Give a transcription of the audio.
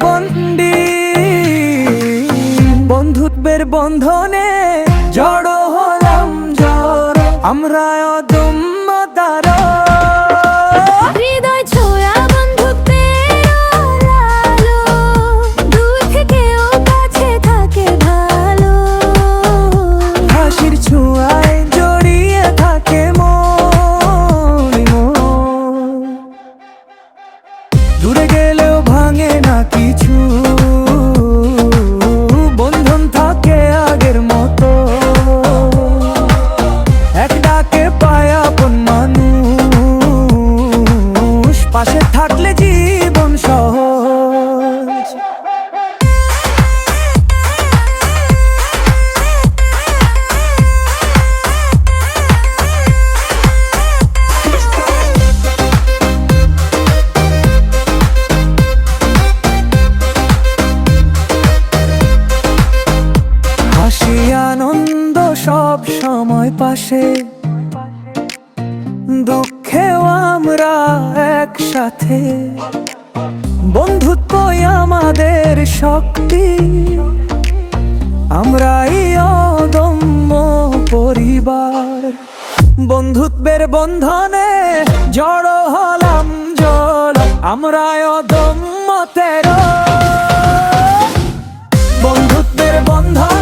বন্দি, বন্ধুত্বের বন্ধনে জড়ো হলাম জড়ো আমরা অদম্য তারা। হৃদয় ছোঁয়া বন্ধুত্বের আলো, দূর থেকেও কাছে থাকে ভালো। হাসির ছোঁয়ায় জড়িয়ে থাকে মন, দূরে গেলেও ভাঙে না কিছু, বন্ধন থাকে আগের মতো। এক ডাকে পায় আপন মানুষ, পাশে থাকলে জীবন সহজ। হাসি আনন্দ সব সময় পাশে, দুঃখেও আমরা একসাথে। বন্ধুত্বই আমাদের শক্তি, আমরাই অদম্য পরিবার। বন্ধুত্বের বন্ধনে জড়ো হলাম জড়ো আমরা অদম্য তেরো। বন্ধুত্বের বন্ধন